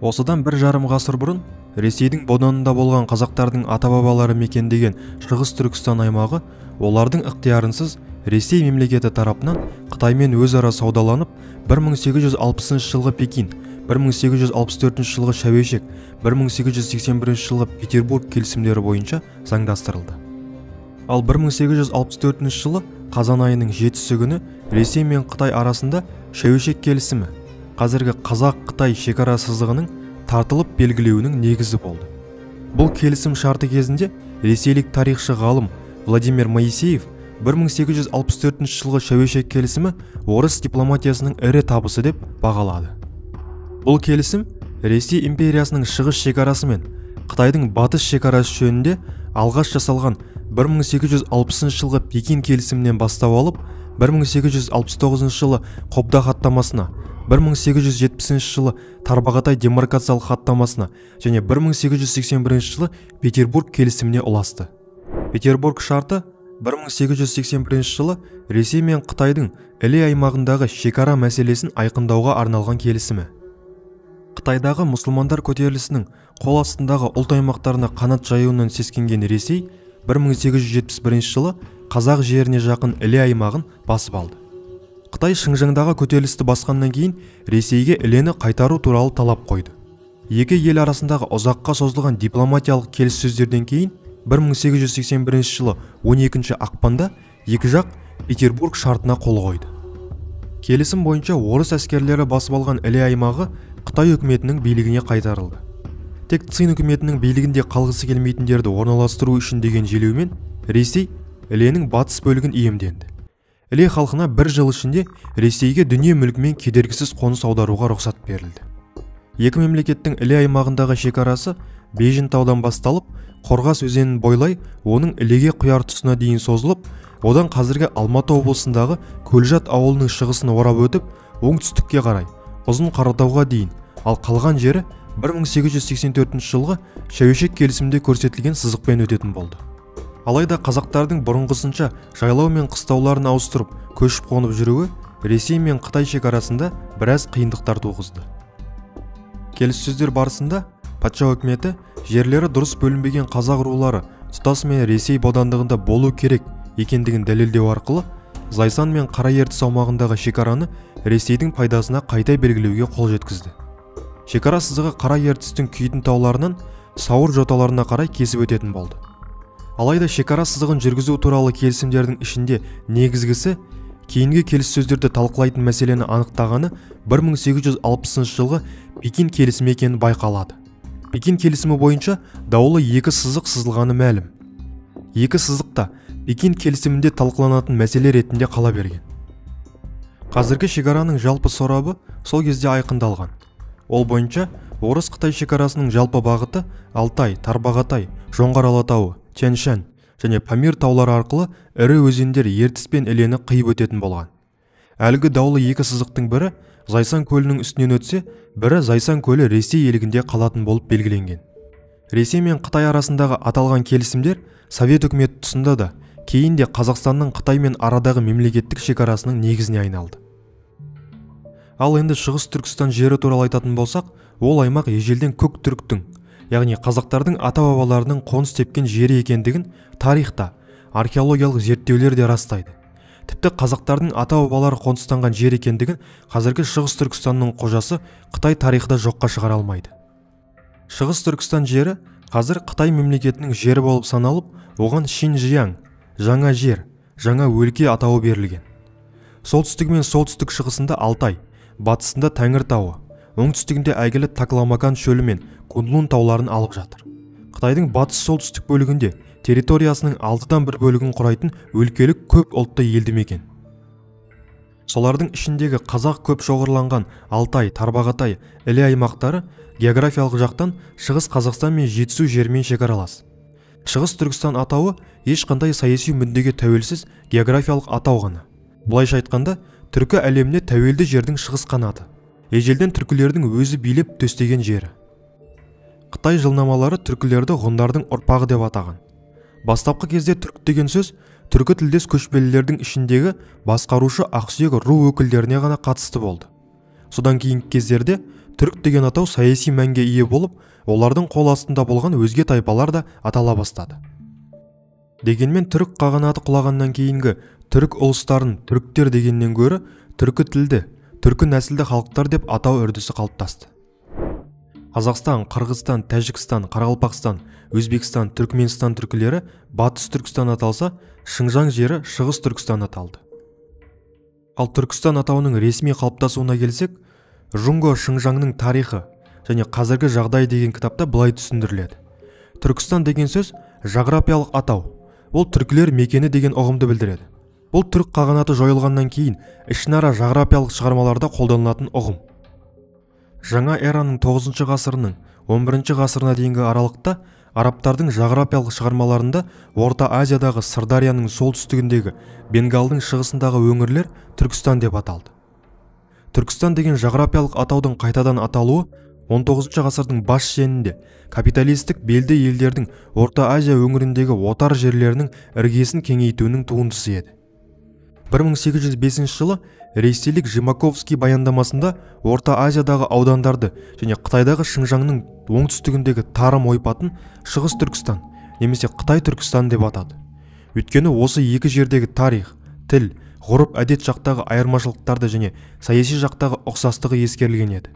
Осыдан 1,5 ғасыр бұрын Ресейдің боданында болған қазақтардың ата-бабалары мекендеген Шығыс Түркістан аймағы олардың ықтиярынсыз Ресей мемлекеті тарапынан Қытаймен өзара саудаланып 1860 жылғы Пекин, 1864 жылғы Шәуешек, 1881 жылғы Петербург келісімдері бойынша заңдастырылды. Ал 1864 жылы қазан айының 7-сі күні Ресей мен Қытай арасында Шәуешек келісімі, қазіргі Қазақ-Қытай шекара сызығының тартылып белгілеуінің негізі болды. Бұл келісім шарты кезінде ресейлік тарихшы ғалым Владимир Моисеев 1864 жылғы Шәуешек келісімі орыс дипломатиясының ірі табысы деп бағалады. Бұл келісім Ресей империясының шығыс шекарасы мен Қытайдың батыс шекарасы жөнінде алғаш жасалған 1860 жылғы Пекин келісімінен бастап алып, 1869 жылы Қобда хаттамасына, 1870 жылы Тарбағатай демаркациялық хаттамасына және 1881 жылы Петербург келісіміне ұласты. Петербург шарты 1881 жылы Ресей мен Қытайдың Іле аймағындағы шекара мәселесін айқындауға арналған келісімі. Қытайдағы мұсылмандар көтерілісінің қол астындағы ұлт аймақтарына қанат жаюынан сескенген Ресей 1871 жылы қазақ жеріне жақын Іле аймағын басып алды. Қытай Шыңжаңдағы көтерілісті басқаннан кейін Ресейге Ілені қайтару туралы талап қойды. Екі ел арасындағы ұзаққа созылған дипломатиялық келіссөздерден кейін 1881 жылы 12 ақпанда екі жақ Петербург шартына қол қойды. Келісім бойынша орыс әскерлері басып алған Іле аймағы Қытай үкіметінің билігіне қайтарылды. Тек Цин үкіметінің билігінде қалғысы келмейтіндерді орналастыру үшін деген желеумен Ресей Іленің батыс бөлігін иемденді. Іле халқына 1 жыл ішінде Ресейге дүние мүлкімен кедергісіз қоныс аударуға рұқсат берілді. Екі мемлекеттің Іле аймағындағы шекарасы Бейжіңтаудан басталып, Қорғас өзенін бойлай, оның Ілеге құяр тұсына дейін созылып, одан қазіргі Алматы облысындағы Көлжат ауылының шығысын орап өтіп, оңтүстікке қарай Ұзын Қаратауға дейін, ал қалған жері 1884 жылғы Шәуешек келісімде көрсетілген сызықпен өтетін болды. Алайда қазақтардың бұрынғысынша жайлау мен қыстауларын ауыстырып, көшіп қонып жүруі Ресей мен Қытай шекарасында біраз қиындықтар туғызды. Келіссөздер барысында патша үкіметі жерлері дұрыс бөлінбеген қазақ рулары тұтасымен Ресей бодандығында болу керек екендігін дәлелдеу арқылы Зайсан мен Қара ертіс аумағындағы шекараны Ресейдің пайдасына қайта белгілеуге қол жеткізді. Шекара сызығы Қара ертістің күйетін тауларынан Сауыр жоталарына қарай кесіп өтетін болды. Алайда шекара сызығын жүргізу туралы келісімдердің ішінде негізгісі кейінгі келіссөздерді талқылайтын мәселені анықтағаны 1860 жылғы Пекин келісімі екені байқалады. Пекин келісімі бойынша даулы екі сызық сызылғаны мәлім. Екі сызық та Пекин келісімінде талқыланатын мәселе ретінде қала берген. Қазіргі шекараның жалпы сорабы сол кезде айқындалған. Ол бойынша Орыс-Қытай шекарасының жалпы бағыты Алтай, Тарбағатай, Жоңғар Алатауы, Тянь-Шань және Памир таулары арқылы ірі өзендер Ертіс пен Ілені қиып өтетін болған. Әлгі даулы екі сызықтың бірі Зайсан көлінің үстінен өтсе, бірі Зайсан көлі Ресей елігінде қалатын болып белгіленген. Ресей мен Қытай арасындағы аталған келісімдер Совет үкіметі тұсында да, кейінде Қазақстанның Қытаймен арадағы мемлекеттік шекарасының негізіне айналды. Ал енді Шығыс Түркістан жері туралы айтатын болсақ, ол аймақ ежелден көк түріктің, яғни қазақтардың ата-бабаларының қоныс тепкен жері екендігін тарихта, археологиялық зерттеулер де растайды. Тіпті қазақтардың ата-бабалары қоныстанған жер екендігін қазіргі Шығыс Түркістанның қожасы Қытай тарихында жоққа шығара алмайды. Шығыс Түркістан жері қазір Қытай мемлекетінің жері болып саналып, оған Шинжияң, жаңа жер, жаңа өлке атауы берілген. Солтүстігі мен солтүстік шығысында Алтай, батысында Тәңір тауы, оңтүстігінде әйгілі Такламакан шөлі мен Кунлун тауларын алып жатыр. Қытайдың батыс солтүстік бөлігінде территориясының 6-дан 1 бөлігін құрайтын өлкелік көп ұлтты елді мекен. Солардың ішіндегі қазақ көп шоғырланған Алтай, Тарбағатай, Іле аймақтары географиялық жақтан Шығыс Қазақстан мен Жетісу жерімен шекаралас. Шығыс Түркістан атауы ешқандай саяси мүддеге тәуелсіз географиялық атау ғана. Бұлайша айтқанда, түркі әлеміне тәуелді жердің шығыс қанаты. Ежелден түркілердің өзі билеп төстеген жері. Қытай жылнамалары түркілерді ғұндардың ұрпағы деп атаған. Бастапқы кезде түрк деген сөз түркі тілдес көшпелілердің ішіндегі басқарушы ақсүйек ру өкілдеріне ғана қатысты болды. Содан кейінгі кездерде түрік деген атау саяси мәнге ие болып, олардың қол астында болған өзге тайпалар да атала бастады. Дегенмен түрік қағанаты құлағаннан кейінгі түрік ұлыстарын түріктер дегеннен гөрі түркі тілді, түркі нәсілді халықтар деп атау үрдісі қалыптасты. Қазақстан, Қырғызстан, Тәжікстан, Қарақалпақстан, Өзбекстан, Түркменстан түркілері Батыс Түркістан аталса, Шыңжаң жері Шығыс Түркістан аталды. Ал Түркістан атауының ресми қалыптасуына келсек, Жунго Шыңжаңның тарихы және қазіргі жағдай деген кітапта былай түсіндіріледі. Түркістан деген сөз жағрапиялық атау. Ол түркілер мекені деген ұғымды білдіреді. Бұл түрік қағанаты жойылғаннан кейін ішінара жағрапиялық шығармаларда қолданылатын ұғым. Жаңа эраның 9 ғасырының 11 ғасырына дейінгі аралықта арабтардың жағрапиялық шығармаларында Орта Азиядағы Сырдарияның солтүстігіндегі Бенгалдың шығысындағы өңірлер Түркістан деп аталды. Түркістан деген жағрапиялық атаудың қайтадан аталуы 19 ғасырдың бас шенінде капиталистік белді елдердің Орта Азия өңіріндегі отар жерлерінің іргесін кеңейтуінің туындысы еді. 1805 жылы ресейлік Жимаковский баяндамасында Орта Азиядағы аудандарды және Қытайдағы Шыңжаңның оңтүстігіндегі Тарым ойпатын Шығыс Түркістан немесе Қытай Түркістан деп атады. Өйткені осы екі жердегі тарих, тіл, ғұрып әдет жақтағы айырмашылықтарды және саяси жақтағы ұқсастығы ескерілген еді.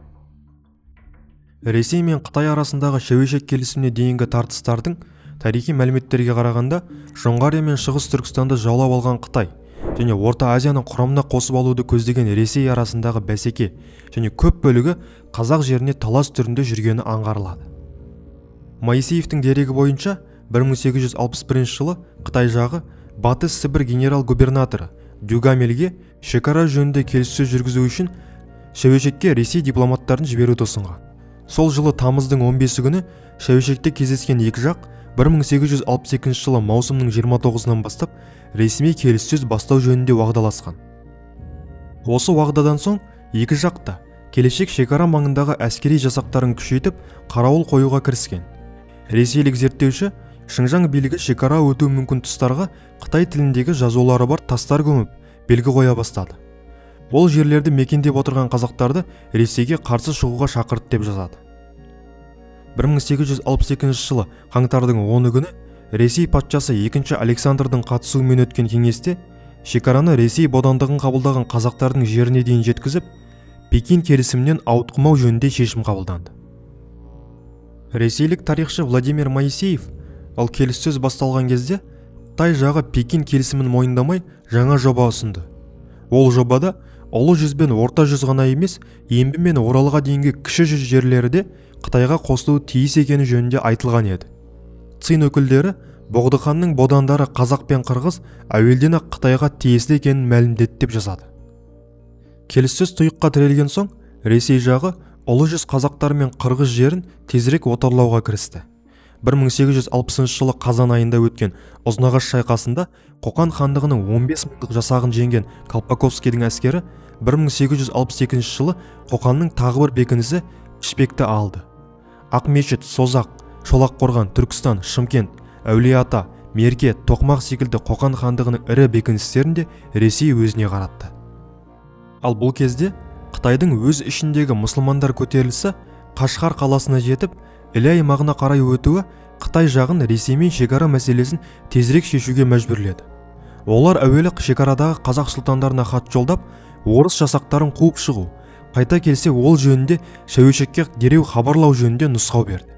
Ресей мен Қытай арасындағы шәуешек келісіміне дейінгі тартыстардың тарихи мәліметтерге қарағанда Жоңғария мен Шығыс Түркістанды жаулап алған Қытай және Орта Азияның құрамына қосып алуды көздеген Ресей арасындағы бәсеке және көп бөлігі қазақ жеріне талас түрінде жүргені аңғарылады. Моисеевтің дерегі бойынша 1861 жылы Қытай жағы Батыс Сібір генерал-губернаторы Дюгамельге шекара жөнінде келіссөз жүргізу үшін шәуешекке Ресей дипломаттарын жіберуді ұсынған. Сол жылы тамыздың 15 күні шәуешекте кездескен екі жақ 1862 жылы маусымның 29-нан бастап ресми келіссөз бастау жөнінде уағдаласқан. Осы уағдадан соң екі жақ та келешек шекара маңындағы әскери жасақтарын күшейтіп қарауыл қоюға кіріскен. Ресейлік зерттеуші Шыңжаң билігі шекара өту мүмкін тұстарға Қытай тіліндегі жазулары бар тастар көміп белгі қоя бастады. Ол жерлерді мекендеп отырған қазақтарды Ресейге қарсы шығуға шақырды деп жазады. 1862 жылы қаңтардың 10 күні Ресей патшасы 2 Александрдың қатысуымен өткен кеңесте шекараны Ресей бодандығын қабылдаған қазақтардың жеріне дейін жеткізіп, Пекин келісімінен ауытқымау жөнінде шешім қабылданды. Ресейлік тарихшы Владимир Моисеев ал келіссөз басталған кезде Қытай жағы Пекин келісімін мойындамай жаңа жоба ұсынды. Ол жобада Ұлы жүз бен Орта жүз ғана емес, Ембі мен Оралға дейінгі кіші жүз жерлері де Қытайға қосылуы тиіс екені жөнінде айтылған еді. Цин өкілдері Боғдыханның бодандары қазақ пен қырғыз әуелден-ақ Қытайға тиесілі екенін мәлімдеді деп жазады. Келіссөз тұйыққа тірелген соң, Ресей жағы Ұлы жүз қазақтары мен қырғыз жерін тезірек отарлауға кірісті. 1860 жылы қазан айында өткен Ұзынағаш шайқасында Қоқан хандығының 15 мыңдық жасағын жеңген Колпаковскийдің әскері 1862 жылы Қоқанның тағы бір бекінісі Пішпекті алды. Ақмешіт, Созақ, Шолаққорған, Түркістан, Шымкент, Әулие-ата, Мерке, Тоқмақ секілді Қоқан хандығының ірі бекіністерін де Ресей өзіне қаратты. Ал бұл кезде Қытайдың өз ішіндегі мұсылмандар көтерілісі Қашғар қаласына жетіп, Іле аймағына қарай өтуі Қытай жағын Ресеймен шекара мәселесін тезірек шешуге мәжбүрледі. Олар әуелі шекарадағы қазақ сұлтандарына хат жолдап, орыс жасақтарын қуып шығу, қайта келсе ол жөнінде шәуешекке дереу хабарлау жөнінде нұсқау берді.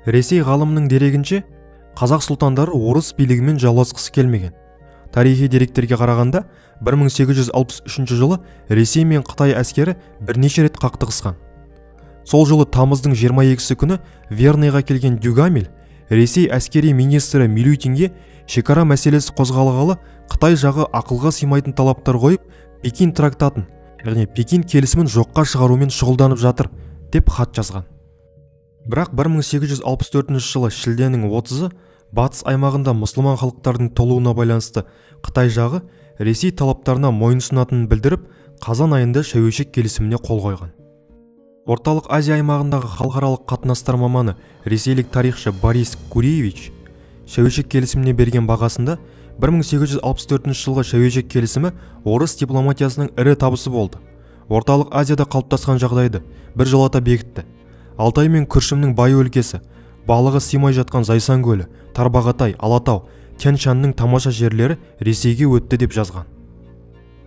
Ресей ғалымының дерегінше, қазақ сұлтандары орыс билігімен жауласқысы келмеген. Тарихи деректерге қарағанда, 1863 жылы Ресей мен Қытай әскері бірнеше рет қақтығысқан. Сол жылы тамыздың 22 күні Верныйға келген Дюгамель Ресей әскери министрі Милютинге шекара мәселесі қозғалғалы Қытай жағы ақылға сыймайтын талаптар қойып, Пекин трактатын, яғни Пекин келісімін жоққа шығарумен шұғылданып жатыр деп хат жазған. Бірақ 1864 жылы шілденің 30-ы батыс аймағында мұсылман халықтардың толуына байланысты Қытай жағы Ресей талаптарына мойынсұнатынын білдіріп, қазан айында шәуешек келісіміне қол қойған. Орталық Азия аймағындағы халықаралық қатынастар маманы ресейлік тарихшы Борис Куревич шәуешек келісіміне берген бағасында 1864 жылғы шәуешек келісімі орыс дипломатиясының ірі табысы болды. Орталық Азияда қалыптасқан жағдайды біржолата бекітті. Алтай мен Күршімнің бай өлкесі, балығы симай жатқан Зайсан көлі, Тарбағатай, Алатау, Тянь-Шаньның тамаша жерлері Ресейге өтті деп жазған.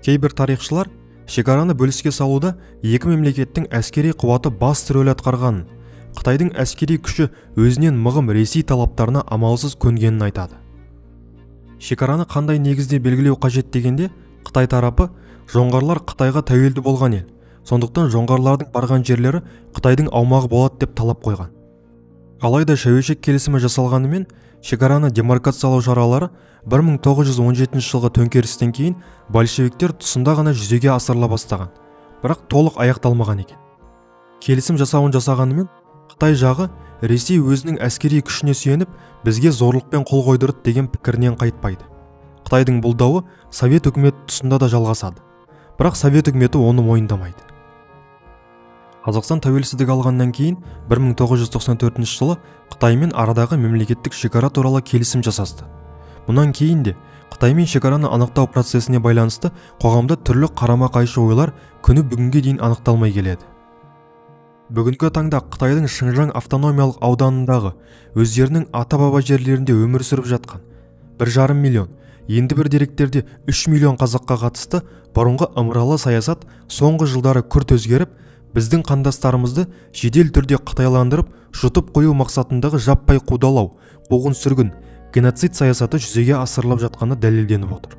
Кейбір тарихшылар шекараны бөліске салуда екі мемлекеттің әскери қуаты басты рөл атқарғанын, Қытайдың әскери күші өзінен мығым Ресей талаптарына амалсыз көнгенін айтады. Шекараны қандай негізде белгілеу қажет дегенде, Қытай тарапы жоңғарлар Қытайға тәуелді болған ел, сондықтан жоңғарлардың барған жерлері Қытайдың аумағы болады деп талап қойған. Алайда шәуешек келісімі жасалғанымен, шекараны демаркациялау шаралары 1917 жылғы төңкерістен кейін большевиктер тұсында ғана жүзеге асырыла бастаған, бірақ толық аяқталмаған екен. Келісім жасауын жасағанымен, Қытай жағы Ресей өзінің әскери күшіне сүйеніп, бізге зорлықпен қол қойдырды деген пікірінен қайтпайды. Қытайдың бұл дауы Совет үкіметі тұсында да жалғасады, бірақ Совет үкіметі оны мойындамайды. Қазақстан тәуелсіздік алғаннан кейін 1994 жылы Қытаймен арадағы мемлекеттік шекара туралы келісім жасасты. Мұнан кейін де Қытаймен шекараны анықтау процесіне байланысты қоғамда түрлі қарама-қайшы ойлар күні бүгінге дейін анықталмай келеді. Бүгінгі таңда Қытайдың Шыңжаң автономиялық ауданындағы өздерінің ата-баба жерлерінде өмір сүріп жатқан 1,5 миллион, енді бір деректерде 3 миллион қазаққа қатысты бұрынғы ымыралы саясат соңғы жылдары күрт өзгеріп, біздің қандастарымызды жедел түрде қытайландырып, жұтып қою мақсатындағы жаппай қудалау, қуғын-сүргін, геноцид саясаты жүзеге асырылып жатқаны дәлелденіп отыр.